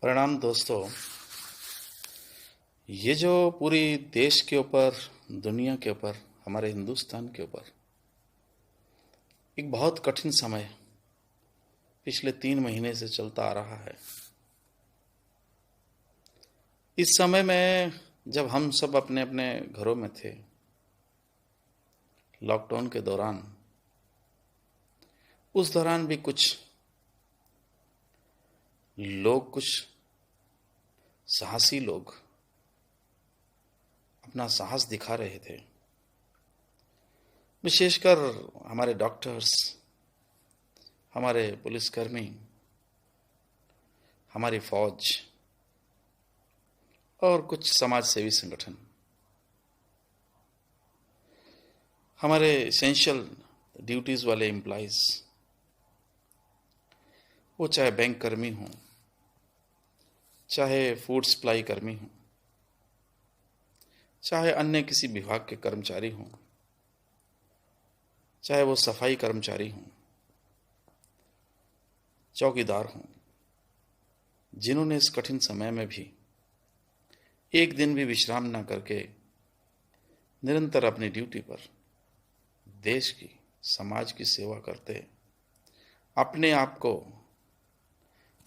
प्रणाम दोस्तों। ये जो पूरी देश के ऊपर, दुनिया के ऊपर, हमारे हिंदुस्तान के ऊपर एक बहुत कठिन समय पिछले 3 महीने से चलता आ रहा है। इस समय में जब हम सब अपने अपने घरों में थे, लॉकडाउन के दौरान, उस दौरान भी कुछ लोग, कुछ साहसी लोग अपना साहस दिखा रहे थे। विशेषकर हमारे डॉक्टर्स, हमारे पुलिसकर्मी, हमारी फौज और कुछ समाज सेवी संगठन, हमारे एसेंशियल ड्यूटीज वाले एम्प्लॉइज, वो चाहे बैंक कर्मी हों, चाहे फूड सप्लाई कर्मी हों, चाहे अन्य किसी विभाग के कर्मचारी हों, चाहे वो सफाई कर्मचारी हों, चौकीदार हों, जिन्होंने इस कठिन समय में भी एक दिन भी विश्राम न करके निरंतर अपनी ड्यूटी पर देश की, समाज की सेवा करते, अपने आप को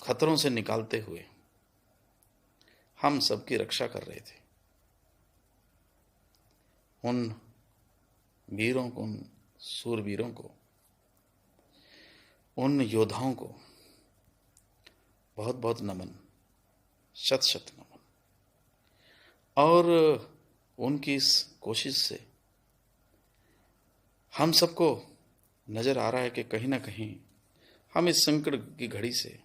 खतरों से निकालते हुए हम सबकी रक्षा कर रहे थे। उन वीरों को, उन सूरवीरों को, उन योद्धाओं को बहुत बहुत नमन, शत शत नमन। और उनकी इस कोशिश से हम सबको नजर आ रहा है कि कहीं ना कहीं हम इस संकट की घड़ी से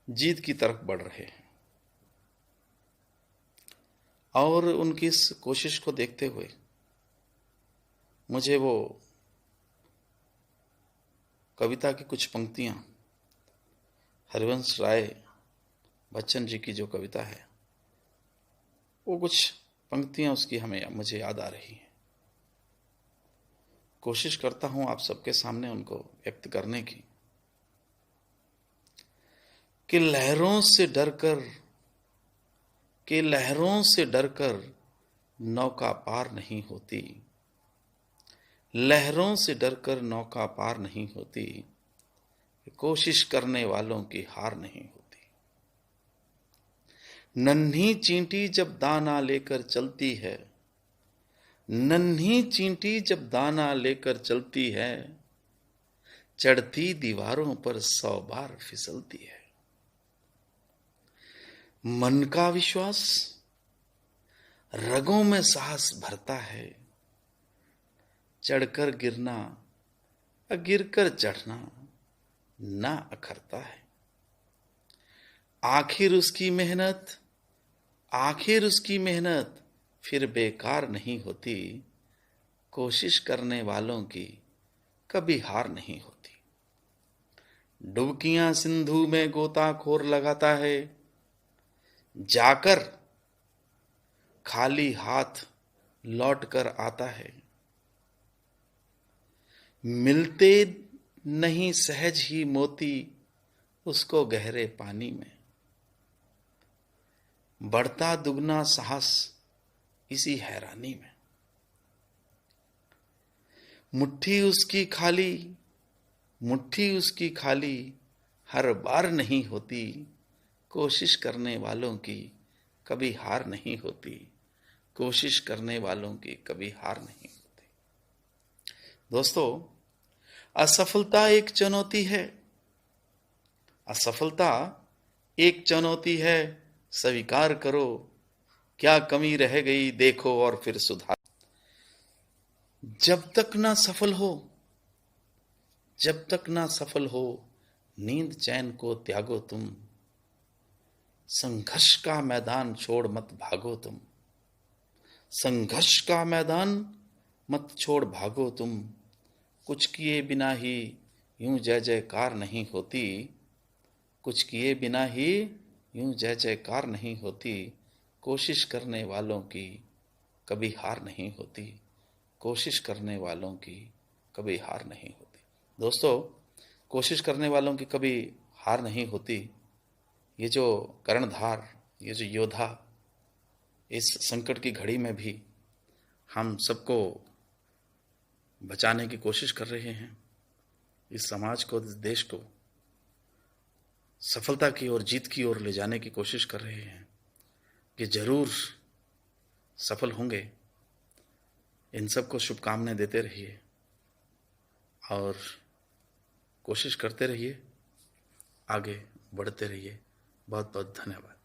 जीत की तरफ बढ़ रहे हैं। और उनकी इस कोशिश को देखते हुए मुझे वो कविता की कुछ पंक्तियां, हरिवंश राय बच्चन जी की जो कविता है, वो कुछ पंक्तियां उसकी मुझे याद आ रही हैं। कोशिश करता हूं आप सबके सामने उनको व्यक्त करने की। कि लहरों से डरकर नौका पार नहीं होती, लहरों से डरकर नौका पार नहीं होती, कोशिश करने वालों की हार नहीं होती। नन्ही चींटी जब दाना लेकर चलती है, नन्ही चींटी जब दाना लेकर चलती है, चढ़ती दीवारों पर 100 बार फिसलती है। मन का विश्वास रगों में साहस भरता है, चढ़कर गिरना गिरकर चढ़ना ना अखरता है। आखिर उसकी मेहनत फिर बेकार नहीं होती, कोशिश करने वालों की कभी हार नहीं होती। डुबकियां सिंधु में गोताखोर लगाता है, जाकर खाली हाथ लौट कर आता है। मिलते नहीं सहज ही मोती उसको गहरे पानी में, बढ़ता दुगना साहस इसी हैरानी में। मुट्ठी उसकी खाली हर बार नहीं होती, कोशिश करने वालों की कभी हार नहीं होती, कोशिश करने वालों की कभी हार नहीं होती। दोस्तों, असफलता एक चुनौती है, असफलता एक चुनौती है, स्वीकार करो, क्या कमी रह गई देखो और फिर सुधार। जब तक ना सफल हो नींद चैन को त्यागो तुम, संघर्ष का मैदान छोड़ मत भागो तुम, संघर्ष का मैदान मत छोड़ भागो तुम। कुछ किए बिना ही यूं जय जयकार नहीं होती, कुछ किए बिना ही यूं जय जयकार नहीं होती, कोशिश करने वालों की कभी हार नहीं होती, कोशिश करने वालों की कभी हार नहीं होती। दोस्तों, कोशिश करने वालों की कभी हार नहीं होती, ये जो कर्णधार, ये जो योद्धा इस संकट की घड़ी में भी हम सबको बचाने की कोशिश कर रहे हैं, इस समाज को, इस देश को सफलता की ओर, जीत की ओर ले जाने की कोशिश कर रहे हैं, कि जरूर सफल होंगे। इन सबको शुभकामनाएं देते रहिए और कोशिश करते रहिए, आगे बढ़ते रहिए। बहुत बहुत धन्यवाद।